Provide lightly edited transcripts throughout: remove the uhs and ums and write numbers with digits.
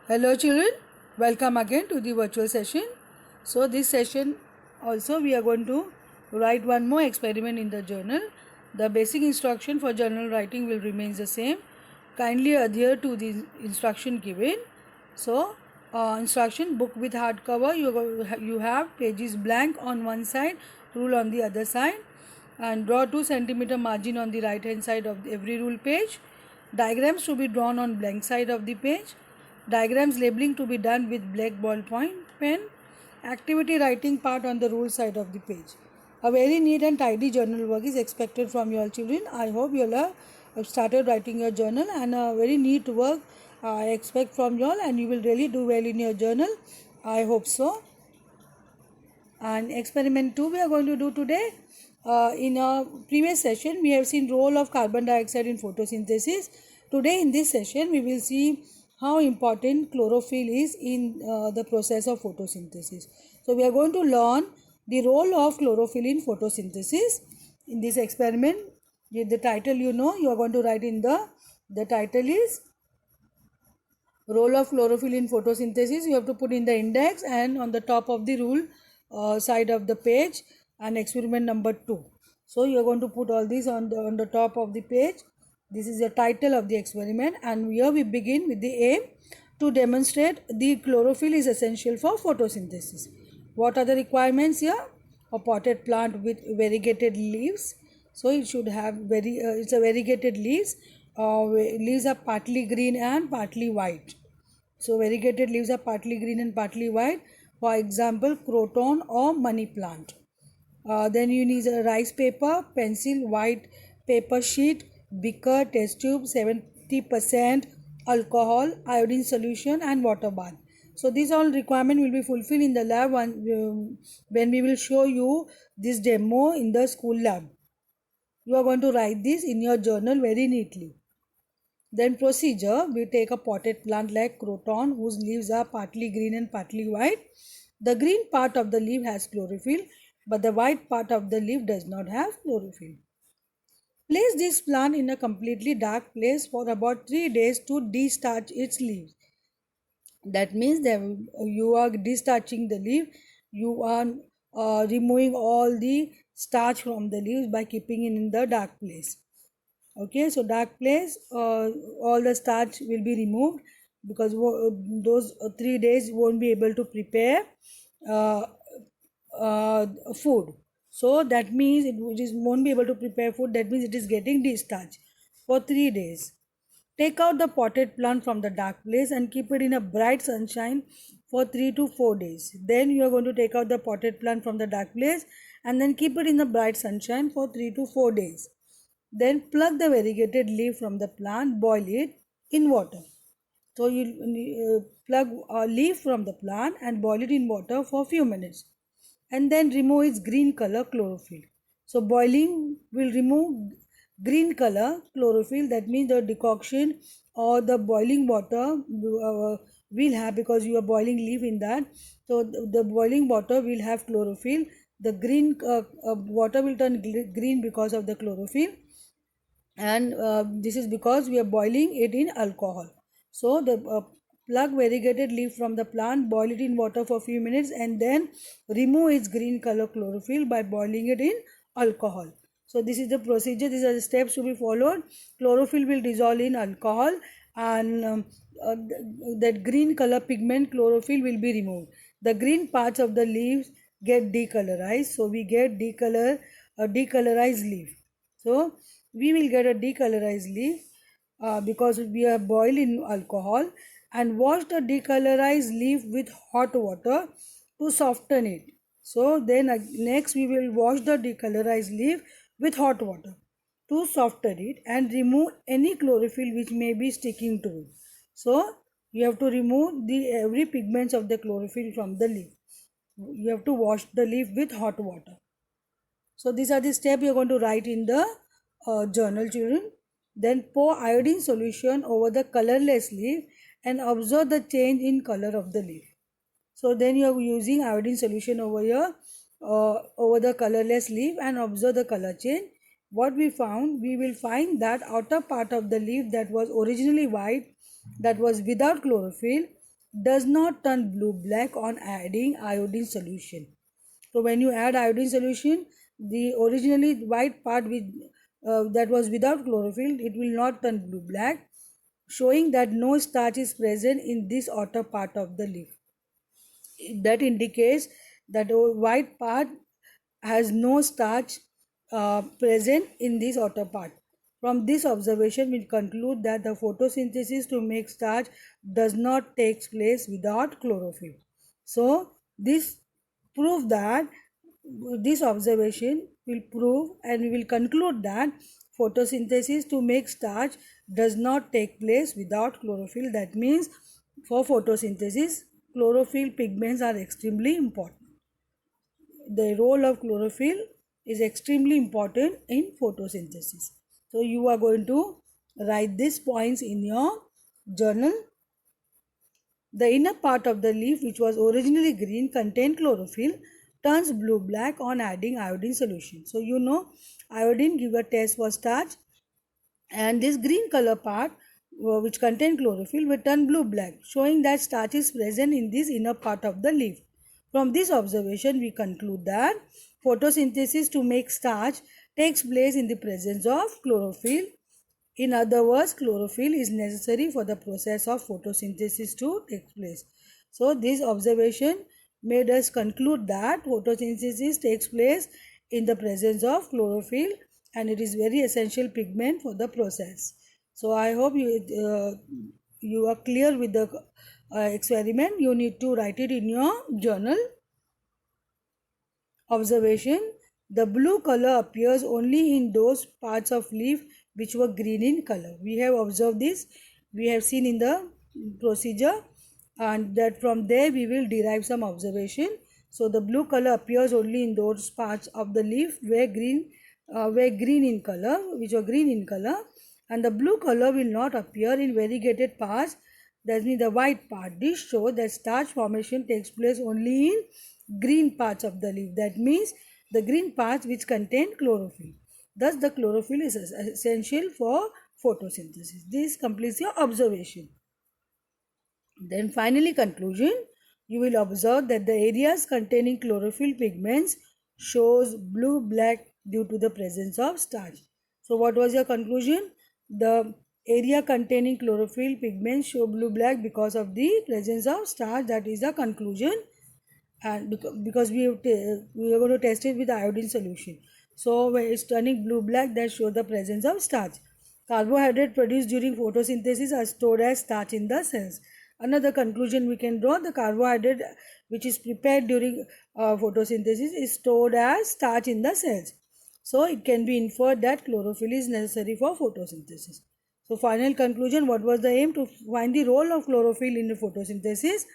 Hello children, welcome again to the virtual session. So this session also we are going to write one more experiment in the journal. The basic instruction for journal writing will remain the same. Kindly adhere to the instruction given. So instruction: book with hardcover, you have pages blank on one side, rule on the other side, and draw 2 centimeter margin on the right hand side of every rule page. Diagrams to be drawn on blank side of the page. Diagrams labeling to be done with black ballpoint pen. Activity writing part on the rule side of the page. A very neat and tidy journal work is expected from your children. I hope you all have started writing your journal, and a very neat work I expect from you all, and you will really do well in your journal. I hope so. And experiment 2 we are going to do today. In a previous session we have seen role of carbon dioxide in photosynthesis. Today in this session we will see how important chlorophyll is in the process of photosynthesis. So we are going to learn the role of chlorophyll in photosynthesis. In this experiment, the title you are going to write in the title is role of chlorophyll in photosynthesis. You have to put in the index and on the top of the rule side of the page, and experiment number 2. So you are going to put all these on the top of the page. This is the title of the experiment, and here we begin with the aim to demonstrate the chlorophyll is essential for photosynthesis. What are the requirements here? A potted plant with variegated leaves. So it should have it's a variegated leaves. Leaves are partly green and partly white. So variegated leaves are partly green and partly white. For example, croton or money plant. Then you need a rice paper, pencil, white paper sheet, beaker, test tube, 70% alcohol, iodine solution, and water bath. So these all requirement will be fulfilled in the lab when we will show you this demo in the school lab. You are going to write this in your journal very neatly. Then procedure: we take a potted plant like croton whose leaves are partly green and partly white. The green part of the leaf has chlorophyll, but the white part of the leaf does not have chlorophyll. Place this plant in a completely dark place for about 3 days to destarch its leaves. That means that you are destarching the leaf, you are removing all the starch from the leaves by keeping it in the dark place. Okay, so dark place, all the starch will be removed, because those 3 days won't be able to prepare uh, food. So that means it won't be able to prepare food. That means it is getting discharged for 3 days. Take out the potted plant from the dark place and keep it in a bright sunshine for 3 to 4 days. Then you are going to take out the potted plant from the dark place and then keep it in the bright sunshine for 3 to 4 days. Then pluck the variegated leaf from the plant, boil it in water. So you plug a leaf from the plant and boil it in water for a few minutes, and then remove its green color chlorophyll. So boiling will remove green color chlorophyll. That means the decoction or the boiling water will have, because you are boiling leaf in that, so the boiling water will have chlorophyll. The green water will turn green because of the chlorophyll, and this is because we are boiling it in alcohol. So the plug variegated leaf from the plant, boil it in water for a few minutes, and then remove its green color chlorophyll by boiling it in alcohol. So this is the procedure, these are the steps to be followed. Chlorophyll will dissolve in alcohol, and that green color pigment chlorophyll will be removed. The green parts of the leaves get decolorized, so we get decolorized leaf. So we will get a decolorized leaf because we are boiling alcohol, and wash the decolorized leaf with hot water to soften it. So then next we will wash the decolorized leaf with hot water to soften it and remove any chlorophyll which may be sticking to it. So you have to remove the every pigments of the chlorophyll from the leaf. You have to wash the leaf with hot water. So these are the steps you are going to write in the journal, children. Then pour iodine solution over the colorless leaf and observe the change in color of the leaf. So then you are using iodine solution over here over the colorless leaf and observe the color change. What we found, we will find that outer part of the leaf that was originally white, that was without chlorophyll, does not turn blue black on adding iodine solution. So when you add iodine solution, the originally white part with that was without chlorophyll, it will not turn blue black, showing that no starch is present in this outer part of the leaf. That indicates that the white part has no starch present in this outer part. From this observation, we conclude that the photosynthesis to make starch does not take place without chlorophyll. So, this observation will prove and we will conclude that photosynthesis to make starch does not take place without chlorophyll. That means for photosynthesis, chlorophyll pigments are extremely important. The role of chlorophyll is extremely important in photosynthesis. So you are going to write these points in your journal. The inner part of the leaf, which was originally green, contained chlorophyll, turns blue black on adding iodine solution. So you know iodine give a taste for starch, and this green color part which contain chlorophyll will turn blue black, showing that starch is present in this inner part of the leaf. From this observation we conclude that photosynthesis to make starch takes place in the presence of chlorophyll. In other words, chlorophyll is necessary for the process of photosynthesis to take place. So this observation made us conclude that photosynthesis takes place in the presence of chlorophyll, and it is very essential pigment for the process. So I hope you are clear with the experiment. You need to write it in your journal. Observation: the blue color appears only in those parts of leaf which were green in color. We have observed this, we have seen in the procedure, and that from there we will derive some observation. So the blue color appears only in those parts of the leaf where green in color, which are green in color, and the blue color will not appear in variegated parts, that means the white part. This shows that starch formation takes place only in green parts of the leaf. That means the green parts which contain chlorophyll. Thus the chlorophyll is essential for photosynthesis. This completes your observation. Then finally conclusion, you will observe that the areas containing chlorophyll pigments shows blue black due to the presence of starch. So what was your conclusion? The area containing chlorophyll pigments show blue black because of the presence of starch. That is the conclusion, and because we are going to test it with iodine solution. So when it's turning blue black, that shows the presence of starch. Carbohydrate produced during photosynthesis are stored as starch in the cells. Another conclusion we can draw: the carbohydrate which is prepared during photosynthesis is stored as starch in the cells. So it can be inferred that chlorophyll is necessary for photosynthesis. So final conclusion: what was the aim? To find the role of chlorophyll in the photosynthesis.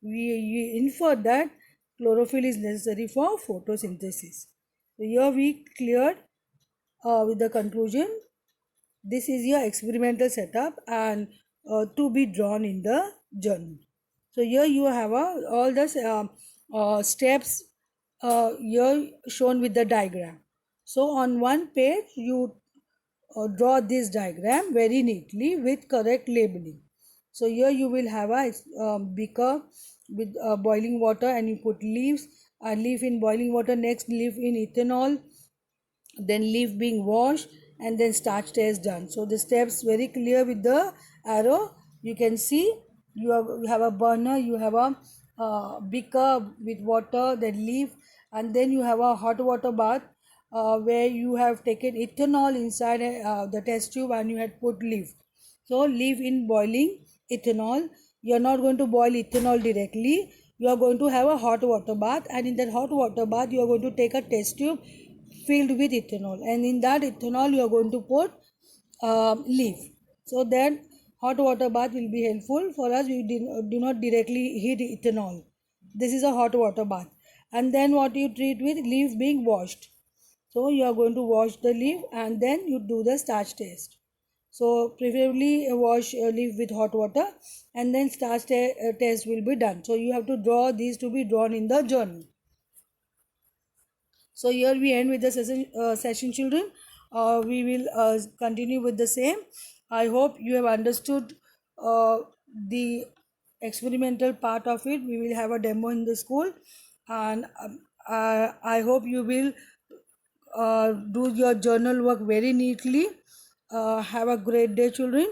We inferred that chlorophyll is necessary for photosynthesis. So here we cleared with the conclusion. This is your experimental setup and to be drawn in the journal. So here you have all the steps here shown with the diagram. So on one page you draw this diagram very neatly with correct labeling. So here you will have a beaker with boiling water, and you put leaves, a leaf in boiling water, next leaf in ethanol, then leaf being washed, and then starch test done. So the steps very clear with the arrow. You can see you have a burner, you have a beaker with water, then leaf, and then you have a hot water bath where you have taken ethanol inside the test tube and you had put leaf. So leave in boiling ethanol. You are not going to boil ethanol directly. You are going to have a hot water bath, and in that hot water bath you are going to take a test tube filled with ethanol, and in that ethanol you are going to put leaf. So then hot water bath will be helpful for us. We do not directly heat ethanol. This is a hot water bath, and then what you treat with leaf being washed. So you are going to wash the leaf and then you do the starch test. So preferably wash leaf with hot water, and then starch test will be done. So you have to draw these to be drawn in the journal. So here we end with the session children. We will continue with the same. I hope you have understood the experimental part of it. We will have a demo in the school, and I hope you will do your journal work very neatly. Have a great day, children.